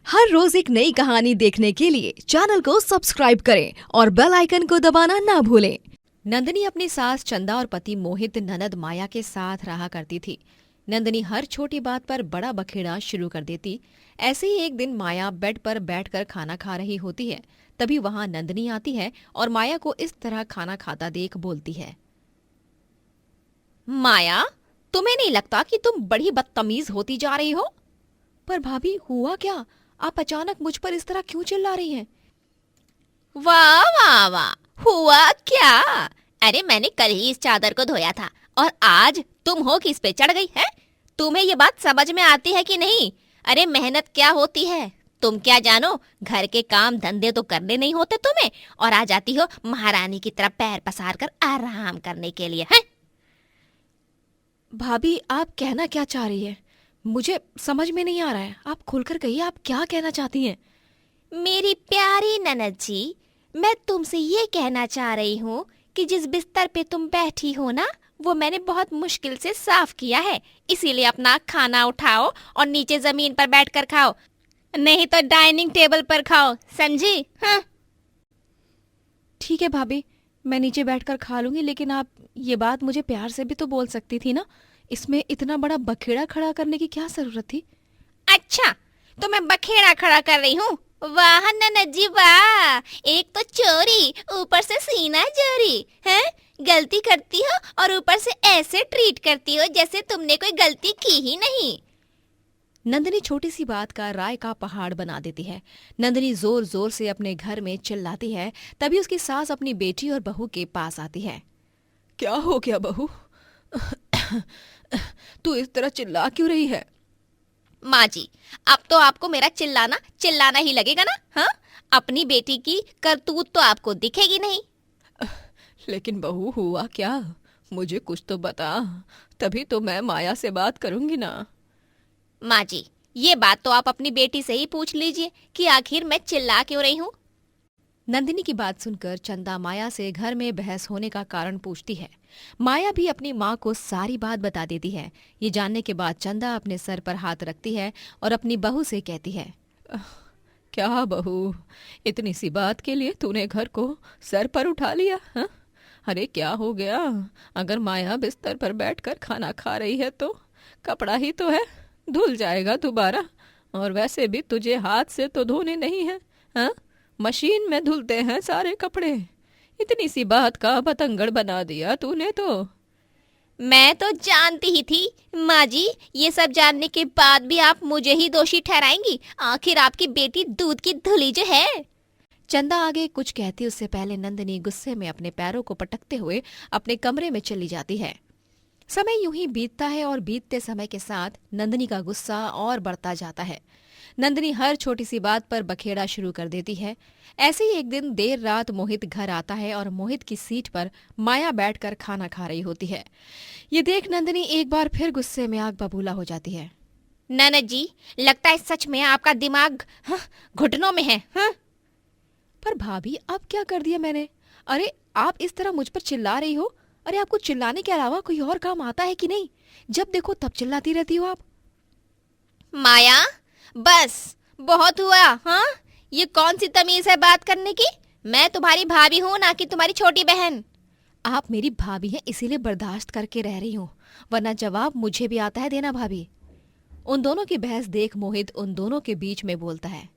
हर रोज एक नई कहानी देखने के लिए चैनल को सब्सक्राइब करें और बेल आइकन को दबाना ना भूलें। नंदिनी अपनी सास चंदा और पति मोहित ननद माया के साथ रहा करती थी। नंदिनी हर छोटी बात पर बड़ा बखेड़ा शुरू कर देती। ऐसे ही एक दिन माया बेड पर बैठकर खाना खा रही होती है। तभी वहां नंदिनी आती है और माया को इस तरह खाना खाता देख बोलती है, माया, तुम्हें नहीं लगता कि तुम बड़ी बदतमीज होती जा रही हो? पर भाभी, हुआ क्या? आप अचानक मुझ पर इस तरह क्यों चिल्ला रही हैं? वाह वाह वाह, हुआ क्या? अरे मैंने कल ही इस चादर को धोया था और आज तुम हो कि इस पे चढ़ गई है। तुम्हें ये बात समझ में आती है कि नहीं? अरे मेहनत क्या होती है तुम क्या जानो? घर के काम धंधे तो करने नहीं होते तुम्हें, और आ जाती हो महारानी की तरह पैर पसार कर आराम करने के लिए है। भाभी, आप कहना क्या चाह रही है? मुझे समझ में नहीं आ रहा है। आप खुलकर कहिए, आप क्या कहना चाहती हैं? मेरी प्यारी ननद जी, मैं तुमसे ये कहना चाह रही हूँ कि जिस बिस्तर पे तुम बैठी हो ना, वो मैंने बहुत मुश्किल से साफ किया है। इसीलिए अपना खाना उठाओ और नीचे जमीन पर बैठकर खाओ, नहीं तो डाइनिंग टेबल पर खाओ, समझी? हाँ। ठीक है भाभी, मैं नीचे बैठकर खा लूंगी, लेकिन आप ये बात मुझे प्यार से भी तो बोल सकती थी ना। इसमें इतना बड़ा बखेड़ा खड़ा करने की क्या जरूरत थी? अच्छा, तो मैं बखेड़ा खड़ा कर रही हूँ? वाह ननद जी वाह, एक तो चोरी, ऊपर से सीना चोरी है। गलती करती हो और ऊपर से ऐसे ट्रीट करती हो जैसे तुमने कोई गलती की ही नहीं। नंदिनी छोटी सी बात का राय का पहाड़ बना देती है। नंदिनी जोर जोर से अपने घर में चिल्लाती है। तभी उसकी सास अपनी बेटी और बहू के पास आती है। क्या हो गया बहू? तू इस तरह चिल्ला क्यों रही है? माँ जी, अब तो आपको मेरा चिल्लाना चिल्लाना ही लगेगा ना? हाँ, अपनी बेटी की करतूत तो आपको दिखेगी नहीं। लेकिन बहू, हुआ क्या? मुझे कुछ तो बता, तभी तो मैं माया से बात करूंगी ना। माँ जी, ये बात तो आप अपनी बेटी से ही पूछ लीजिए कि आखिर मैं चिल्ला क्यों रही हूँ। नंदिनी की बात सुनकर चंदा माया से घर में बहस होने का कारण पूछती है। माया भी अपनी माँ को सारी बात बता देती है। ये जानने के बाद चंदा अपने सर पर हाथ रखती है और अपनी बहू से कहती है, क्या बहू, इतनी सी बात के लिए तूने घर को सर पर उठा लिया? हा? अरे क्या हो गया? अगर माया बिस्तर पर बैठकर खाना खा रही है तो कपड़ा ही तो है, धुल जाएगा दोबारा। और वैसे भी तुझे हाथ से तो धोने नहीं है, हाँ? मशीन में धुलते हैं सारे कपड़े। इतनी सी बात का बतंगड़ बना दिया तूने तो। मैं तो जानती ही थी माँ जी, ये सब जानने के बाद भी आप मुझे ही दोषी ठहराएंगी। आखिर आपकी बेटी दूध की धुली जो है। चंदा आगे कुछ कहती उससे पहले नंदिनी गुस्से में अपने पैरों को पटकते हुए अपने कमरे में चली जाती है। समय यूं ही बीतता है और बीतते समय के साथ नंदिनी का गुस्सा और बढ़ता जाता है। नंदिनी हर छोटी सी बात पर बखेड़ा शुरू कर देती है। ऐसे ही एक दिन देर रात मोहित घर आता है और मोहित की सीट पर माया बैठकर खाना खा रही होती है। ये देख नंदिनी एक बार फिर गुस्से में आग बबूला हो जाती है। ननद जी, लगता है सच में आपका दिमाग घुटनों में है। पर भाभी, अब क्या कर दिया मैंने? अरे आप इस तरह मुझ पर चिल्ला रही हो। अरे आपको चिल्लाने के अलावा कोई और काम आता है कि नहीं? जब देखो तब चिल्लाती रहती हो आप। माया, बस बहुत हुआ। हाँ, ये कौन सी तमीज है बात करने की? मैं तुम्हारी भाभी हूँ, ना कि तुम्हारी छोटी बहन। आप मेरी भाभी हैं, इसीलिए बर्दाश्त करके रह रही हूँ, वरना जवाब मुझे भी आता है देना भाभी। उन दोनों की बहस देख मोहित उन दोनों के बीच में बोलता है,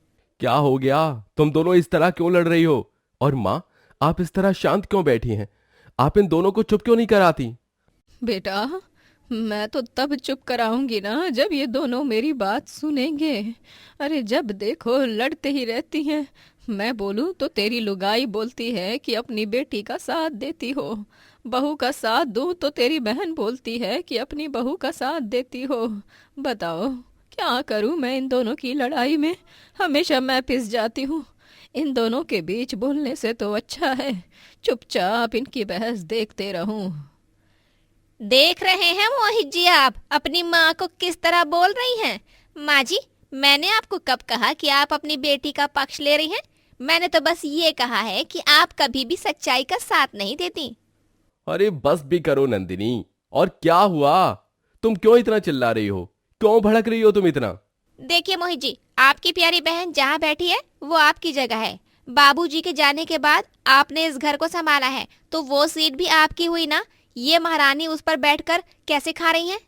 क्या हो गया? तुम दोनों इस तरह क्यों लड़ रही हो? और माँ, आप इस तरह शांत क्यों बैठी हैं? आप इन दोनों को चुप क्यों नहीं कराती? बेटा, मैं तो तब चुप कराऊंगी ना जब ये दोनों मेरी बात सुनेंगे। अरे जब देखो लड़ते ही रहती हैं। मैं बोलूं तो तेरी लुगाई बोलती है कि अपनी बेटी का साथ देती हो, बहू का साथ दूं तो तेरी बहन बोलती है कि अपनी बहू का साथ देती हो। बताओ क्या करूं मैं इन दोनों की लड़ाई में? हमेशा मैं पिस जाती हूँ। इन दोनों के बीच बोलने से तो अच्छा है चुपचाप इनकी बहस देखते रहूं। देख रहे हैं मोहित जी, आप अपनी माँ को किस तरह बोल रही हैं। माँ जी, मैंने आपको कब कहा कि आप अपनी बेटी का पक्ष ले रही हैं? मैंने तो बस ये कहा है कि आप कभी भी सच्चाई का साथ नहीं देती। अरे बस भी करो नंदिनी। और क्या हुआ? तुम क्यों इतना चिल्ला रही हो? क्यों भड़क रही हो तुम इतना? देखिए मोहित जी, आपकी प्यारी बहन जहाँ बैठी है वो आपकी जगह है। बाबूजी के जाने के बाद आपने इस घर को संभाला है, तो वो सीट भी आपकी हुई ना। ये महारानी उस पर बैठकर कैसे खा रही हैं?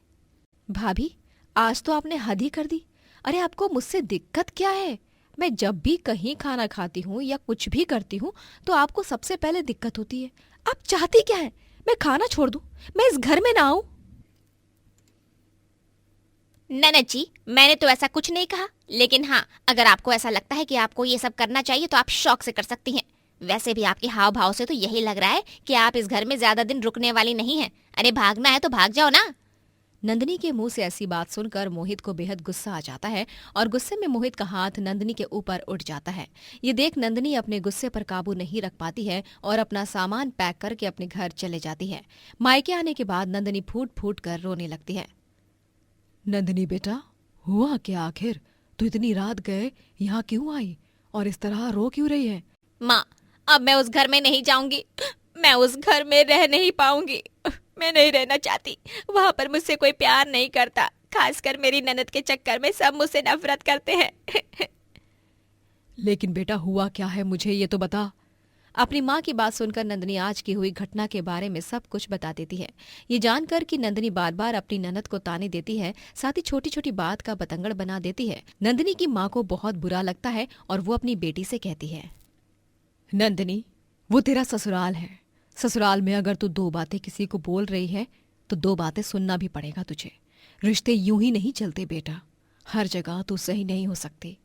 भाभी, आज तो आपने हद ही कर दी। अरे आपको मुझसे दिक्कत क्या है? मैं जब भी कहीं खाना खाती हूँ या कुछ भी करती हूँ तो आपको सबसे पहले दिक्कत होती है। आप चाहती क्या है? मैं खाना छोड़ दूँ? मैं इस घर में ना आऊँ? ननद जी, मैंने तो ऐसा कुछ नहीं कहा, लेकिन हाँ, अगर आपको ऐसा लगता है कि आपको ये सब करना चाहिए तो आप शौक से कर सकती हैं। वैसे भी आपके हाव भाव से तो यही लग रहा है कि आप इस घर में ज्यादा दिन रुकने वाली नहीं हैं। अरे भागना है तो भाग जाओ ना। नंदिनी के मुंह से ऐसी बात सुनकर मोहित को बेहद गुस्सा आ जाता है और गुस्से में मोहित का हाथ नंदिनी के ऊपर उठ जाता है। ये देख नंदिनी अपने गुस्से पर काबू नहीं रख पाती है और अपना सामान पैक करके अपने घर चले जाती है। मायके आने के बाद नंदिनी फूट फूट कर रोने लगती है। नंदिनी बेटा, हुआ क्या आखिर? तू इतनी रात गए यहाँ क्यों आई और इस तरह रो क्यों रही है? माँ, अब मैं उस घर में नहीं जाऊंगी। मैं उस घर में रह नहीं पाऊंगी। मैं नहीं रहना चाहती। वहाँ पर मुझसे कोई प्यार नहीं करता। खासकर मेरी ननद के चक्कर में सब मुझसे नफरत करते हैं। लेकिन बेटा हुआ क्या है, मुझे ये तो बता। अपनी माँ की बात सुनकर नंदिनी आज की हुई घटना के बारे में सब कुछ बता देती है। ये जानकर कि नंदिनी बार बार अपनी ननद को ताने देती है, साथ ही छोटी छोटी बात का बतंगड़ बना देती है, नंदिनी की माँ को बहुत बुरा लगता है और वो अपनी बेटी से कहती है, नंदिनी, वो तेरा ससुराल है। ससुराल में अगर तू दो बातें किसी को बोल रही है तो दो बातें सुनना भी पड़ेगा तुझे। रिश्ते यूं ही नहीं चलते बेटा, हर जगह तू सही नहीं हो सकती।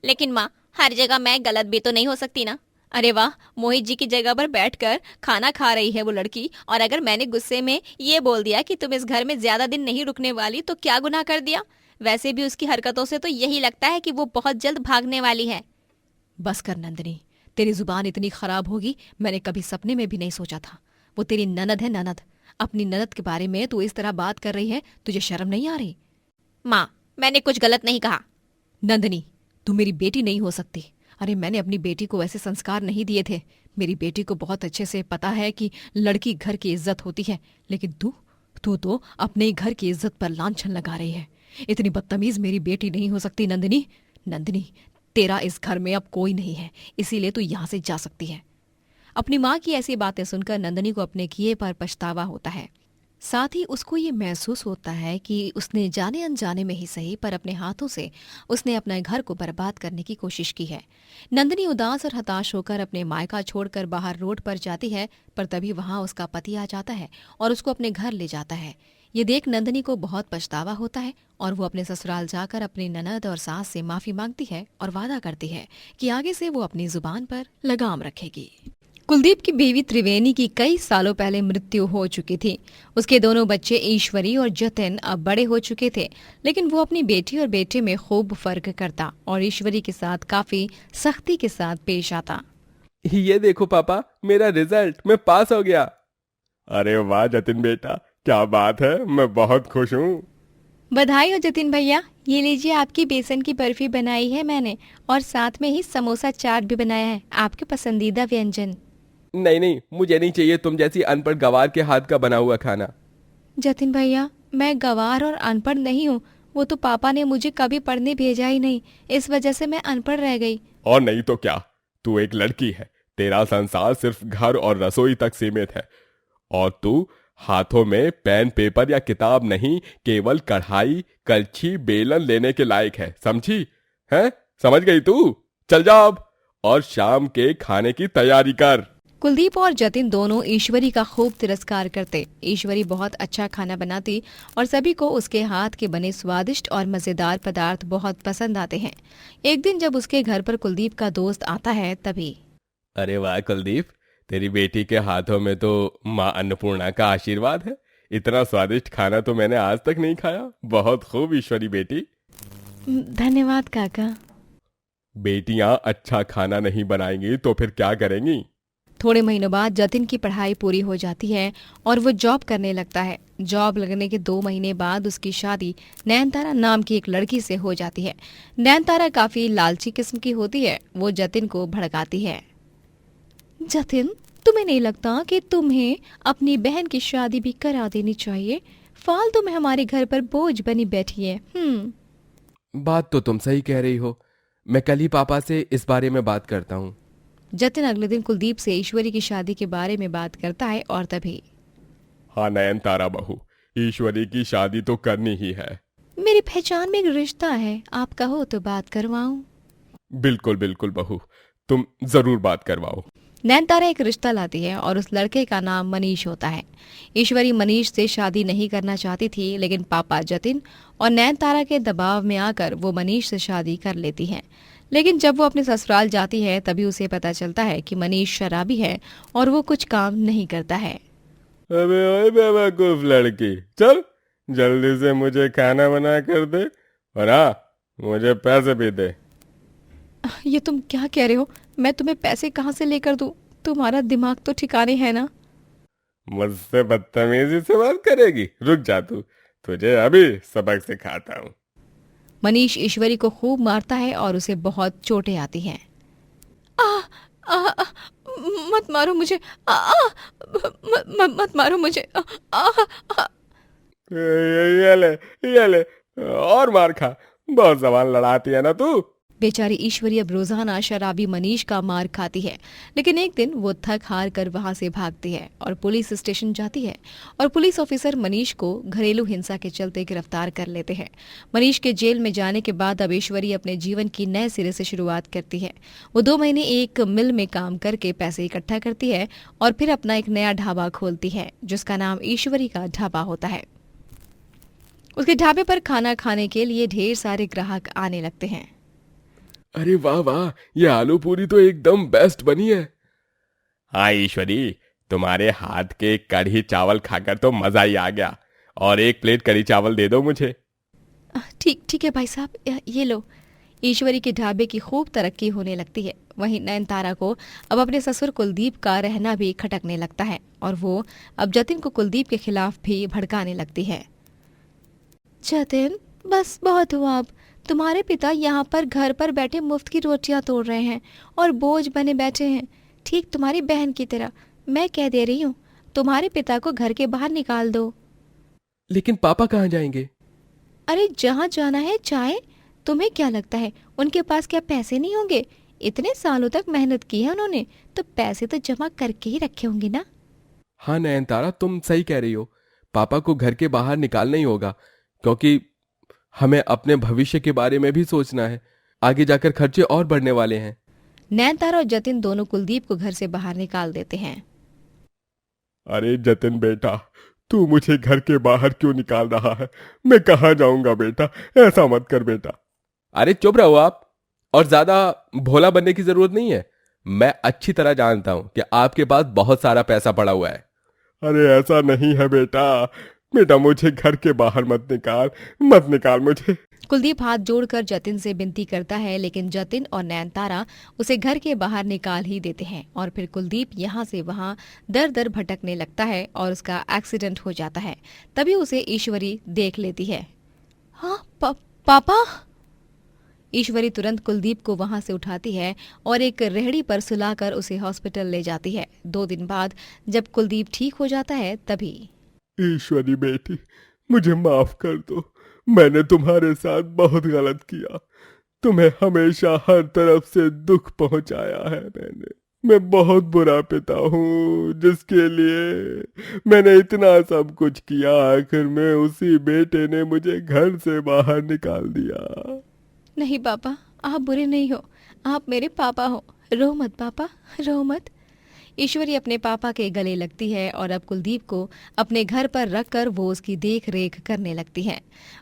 लेकिन माँ, हर जगह मैं गलत भी तो नहीं हो सकती ना। अरे वाह, मोहित जी की जगह पर बैठकर खाना खा रही है वो लड़की, और अगर मैंने गुस्से में ये बोल दिया कि तुम इस घर में ज्यादा दिन नहीं रुकने वाली तो क्या गुनाह कर दिया? वैसे भी उसकी हरकतों से तो यही लगता है कि वो बहुत जल्द भागने वाली है। बस कर नंदिनी, तेरी जुबान इतनी खराब होगी मैंने कभी सपने में भी नहीं सोचा था। वो तेरी ननद है, ननद। अपनी ननद के बारे में तू इस तरह बात कर रही है, तुझे शर्म नहीं आ रही? माँ, मैंने कुछ गलत नहीं कहा। नंदिनी, तू मेरी बेटी नहीं हो सकती। अरे मैंने अपनी बेटी को ऐसे संस्कार नहीं दिए थे। मेरी बेटी को बहुत अच्छे से पता है कि लड़की घर की इज्जत होती है, लेकिन तू तो अपने ही घर की इज्जत पर लांछन लगा रही है। इतनी बदतमीज मेरी बेटी नहीं हो सकती नंदिनी। नंदिनी, तेरा इस घर में अब कोई नहीं है, इसीलिए तू यहाँ से जा सकती है। अपनी माँ की ऐसी बातें सुनकर नंदिनी को अपने किए पर पछतावा होता है। साथ ही उसको ये महसूस होता है कि उसने जाने अनजाने में ही सही पर अपने हाथों से उसने अपने घर को बर्बाद करने की कोशिश की है। नंदिनी उदास और हताश होकर अपने मायका छोड़कर बाहर रोड पर जाती है, पर तभी वहां उसका पति आ जाता है और उसको अपने घर ले जाता है। ये देख नंदिनी को बहुत पछतावा होता है और वो अपने ससुराल जाकर अपनी ननद और सास से माफी मांगती है और वादा करती है कि आगे से वो अपनी जुबान पर लगाम रखेगी। कुलदीप की बीवी त्रिवेणी की कई सालों पहले मृत्यु हो चुकी थी। उसके दोनों बच्चे ईश्वरी और जतिन अब बड़े हो चुके थे, लेकिन वो अपनी बेटी और बेटे में खूब फर्क करता और ईश्वरी के साथ काफी सख्ती के साथ पेश आता। ये देखो पापा, मेरा रिजल्ट, मैं पास हो गया। अरे वाह जतिन बेटा, क्या बात है, मैं बहुत खुश हूँ। बधाई हो जतिन भैया, ये लीजिए आपकी बेसन की बर्फी बनाई है मैंने और साथ में ही समोसा चाट भी बनाया है, आपके पसंदीदा व्यंजन। नहीं नहीं, मुझे नहीं चाहिए तुम जैसी अनपढ़ गवार के हाथ का बना हुआ खाना। जतिन भैया, मैं गवार और अनपढ़ नहीं हूँ, वो तो पापा ने मुझे कभी पढ़ने भेजा ही नहीं, इस वजह से मैं अनपढ़ रह गई। और नहीं तो क्या, तू एक लड़की है, तेरा संसार सिर्फ घर और रसोई तक सीमित है, और तू हाथों में पेन पेपर या किताब नहीं, केवल कढ़ाई कलछी बेलन लेने के लायक है, समझी? हैं? समझ गई तू? चल जा अब और शाम के खाने की तैयारी कर। कुलदीप और जतिन दोनों ईश्वरी का खूब तिरस्कार करते। ईश्वरी बहुत अच्छा खाना बनाती और सभी को उसके हाथ के बने स्वादिष्ट और मजेदार पदार्थ बहुत पसंद आते हैं। एक दिन जब उसके घर पर कुलदीप का दोस्त आता है तभी, अरे वाह कुलदीप, तेरी बेटी के हाथों में तो माँ अन्नपूर्णा का आशीर्वाद है। इतना स्वादिष्ट खाना तो मैंने आज तक नहीं खाया। बहुत खूब ईश्वरी बेटी। धन्यवाद काका। बेटियां अच्छा खाना नहीं बनाएंगी तो फिर क्या करेंगी? थोड़े महीनों बाद जतिन की पढ़ाई पूरी हो जाती है और वो जॉब करने लगता है। जॉब लगने के 2 महीने बाद उसकी शादी नयनतारा नाम की एक लड़की से हो जाती है। नयनतारा काफी लालची किस्म की होती है। वो जतिन को भड़काती है। जतिन, तुम्हें नहीं लगता कि तुम्हें अपनी बहन की शादी भी करा देनी चाहिए? फालतू में हमारे घर पर बोझ बनी बैठी है। बात तो तुम सही कह रही हो। मैं कल ही पापा से इस बारे में बात करता हूँ। जतिन अगले दिन कुलदीप से ईश्वरी की शादी के बारे में बात करता है और तभी हाँ नयनतारा बहू, ईश्वरी की शादी तो करनी ही है। मेरी पहचान में एक रिश्ता है, आप कहो तो बात करवाऊं। बिल्कुल बिल्कुल बहू, तुम जरूर बात करवाओ। नैनतारा एक रिश्ता लाती है और उस लड़के का नाम मनीष होता है। ईश्वरी मनीष से शादी नहीं करना चाहती थी, लेकिन पापा जतिन और नैनतारा के दबाव में आकर वो मनीष से शादी कर लेती है। लेकिन जब वो अपने ससुराल जाती है तभी उसे पता चलता है कि मनीष शराबी है और वो कुछ काम नहीं करता है। अबे ओए बेवकूफ लड़की, चल जल्दी से मुझे खाना बना कर दे और हाँ, मुझे पैसे भी दे। ये तुम क्या कह रहे हो? मैं तुम्हें पैसे कहाँ से लेकर दूं? तुम्हारा दिमाग तो ठिकाने है ना? मुझसे बदतमीजी से बात करेगी? रुक जा तू, तुझे अभी सबक सिखाता हूँ। मनीष ईश्वरी को खूब मारता है और उसे बहुत चोटें आती हैं। आ, आ, आ, मत मारो मुझे, मत मारो मुझे। ये ले और मार खा। बहुत जबान लड़ाती है ना तू। बेचारी ईश्वरी अब रोजाना शराबी मनीष का मार खाती है, लेकिन एक दिन वो थक हार कर वहां से भागती है और पुलिस स्टेशन जाती है और पुलिस ऑफिसर मनीष को घरेलू हिंसा के चलते गिरफ्तार कर लेते हैं। मनीष के जेल में जाने के बाद अब ईश्वरी अपने जीवन की नए सिरे से शुरुआत करती है। वो 2 महीने एक मिल में काम करके पैसे इकट्ठा करती है और फिर अपना एक नया ढाबा खोलती है जिसका नाम ईश्वरी का ढाबा होता है। उसके ढाबे पर खाना खाने के लिए ढेर सारे ग्राहक आने लगते हैं। अरे वाह वाह, ये आलू पूरी तो एकदम बेस्ट बनी है। हाँ ईश्वरी, तुम्हारे हाथ के कढ़ी चावल खाकर तो मजा ही आ गया। और 1 प्लेट कढ़ी चावल दे दो मुझे। ठीक ठीक है भाई साहब, ये लो। ईश्वरी के ढाबे की खूब तरक्की होने लगती है। वहीं नयनतारा को अब अपने ससुर कुलदीप का रहना भी खटकने लगता है और वो अब जतिन को कुलदीप के खिलाफ भी भड़काने लगती है। जतिन, बस बहुत हुआ अब। तुम्हारे पिता यहाँ पर घर पर बैठे मुफ्त की रोटियां तोड़ रहे हैं और बोझ बने बैठे हैं, ठीक तुम्हारी बहन की तरह। मैं कह दे रही हूँ, तुम्हारे पिता को घर के बाहर निकाल दो। लेकिन पापा कहाँ जाएंगे? अरे जहाँ जाना है जाए। तुम्हें क्या लगता है उनके पास क्या पैसे नहीं होंगे? इतने सालों तक मेहनत की है उन्होंने, तो पैसे तो जमा करके ही रखे होंगे ना। हाँ नयनतारा, तुम सही कह रही हो। पापा को घर के बाहर निकालना ही होगा, क्योंकि हमें अपने भविष्य के बारे में भी सोचना है। आगे जाकर खर्चे और बढ़ने वाले हैं। नैनतारा और जतिन दोनों कुलदीप को घर से बाहर निकाल देते हैं। अरे जतिन बेटा, तू मुझे घर के बाहर क्यों निकाल रहा है? मैं कहाँ जाऊंगा बेटा? ऐसा मत कर बेटा। अरे चुप रहो आप, और ज्यादा भोला बनने की जरूरत नहीं है। मैं अच्छी तरह जानता हूं कि आपके पास बहुत सारा पैसा पड़ा हुआ है। अरे ऐसा नहीं है बेटा। बेटा मुझे घर के बाहर मत निकाल मुझे। कुलदीप हाथ जोड़कर जतिन से विनती करता है, लेकिन जतिन और नैनतारा उसे घर के बाहर निकाल ही देते हैं और फिर कुलदीप यहाँ से वहाँ दर दर भटकने लगता है और उसका एक्सीडेंट हो जाता है। तभी उसे ईश्वरी देख लेती है। हाँ पापा। ईश्वरी तुरंत कुलदीप को वहां से उठाती है और एक रेहड़ी पर सुलाकर उसे हॉस्पिटल ले जाती है। 2 दिन बाद जब कुलदीप ठीक हो जाता है तभी ईश्वरी बेटी, मुझे माफ कर दो। मैंने तुम्हारे साथ बहुत गलत किया। तुम्हें हमेशा हर तरफ से दुख पहुंचाया है मैं बहुत बुरा पिता हूँ, जिसके लिए मैंने इतना सब कुछ किया। आखिर में उसी बेटे ने मुझे घर से बाहर निकाल दिया। नहीं पापा, आप बुरे नहीं हो, आप मेरे पापा हो। रो मत पापा, रो मत। ईश्वरी अपने पापा के गले लगती है और अब कुलदीप को अपने घर पर रखकर वो उसकी देख रेख करने लगती है।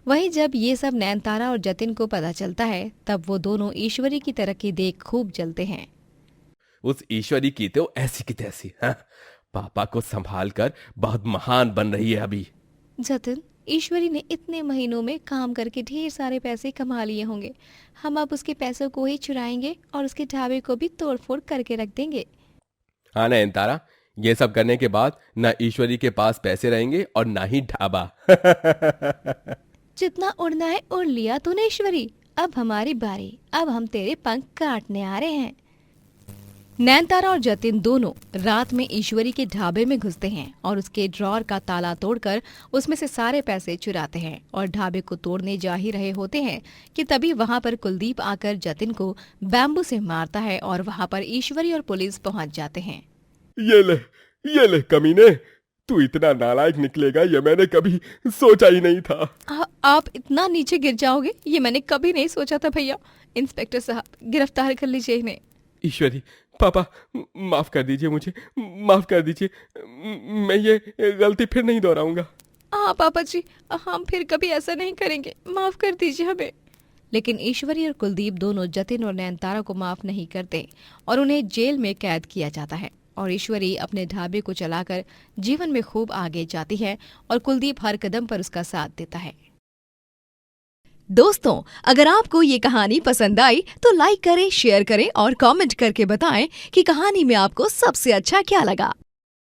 वहीं जब ये सब नैनतारा और जतिन को पता चलता है तब वो दोनों ईश्वरी की तरक्की देख खूब जलते हैं। उस ईश्वरी की तो ऐसी की तैसी, हाँ? पापा को संभाल कर बहुत महान बन रही है अभी। जतिन, ईश्वरी ने इतने महीनों में काम करके ढेर सारे पैसे कमा लिए होंगे। हम अब उसके पैसों को ही चुराएंगे और उसके ढाबे को भी तोड़फोड़ करके रख देंगे। हाँ नयनतारा, ये सब करने के बाद ना ईश्वरी के पास पैसे रहेंगे और ना ही ढाबा। जितना उड़ना है उड़ लिया तूने ईश्वरी, अब हमारी बारी। अब हम तेरे पंख काटने आ रहे हैं। नैनतारा और जतिन दोनों रात में ईश्वरी के ढाबे में घुसते हैं और उसके ड्रॉर का ताला तोड़कर उसमें से सारे पैसे चुराते हैं और ढाबे को तोड़ने जा ही रहे होते हैं कि तभी वहां पर कुलदीप आकर जतिन को बैम्बू से मारता है और वहां पर ईश्वरी और पुलिस पहुंच जाते हैं। ये ले कमीने, तू इतना नालायक निकलेगा ये मैंने कभी सोचा ही नहीं था। आप इतना नीचे गिर जाओगे ये मैंने कभी नहीं सोचा था भैया। इंस्पेक्टर साहब, गिरफ्तार कर लीजिए इन्हें। ईश्वरी, पापा माफ कर दीजिए, मुझे माफ कर दीजिए, मैं ये गलती फिर नहीं दोहराऊंगा। हाँ पापा जी, हम फिर कभी ऐसा नहीं करेंगे, माफ कर दीजिए हमें। लेकिन ईश्वरी और कुलदीप दोनों जतिन और नैनतारा को माफ नहीं करते और उन्हें जेल में कैद किया जाता है और ईश्वरी अपने ढाबे को चलाकर जीवन में खूब आगे जाती है और कुलदीप हर कदम पर उसका साथ देता है। दोस्तों, अगर आपको ये कहानी पसंद आई तो लाइक करें, शेयर करें और कमेंट करके बताएं कि कहानी में आपको सबसे अच्छा क्या लगा।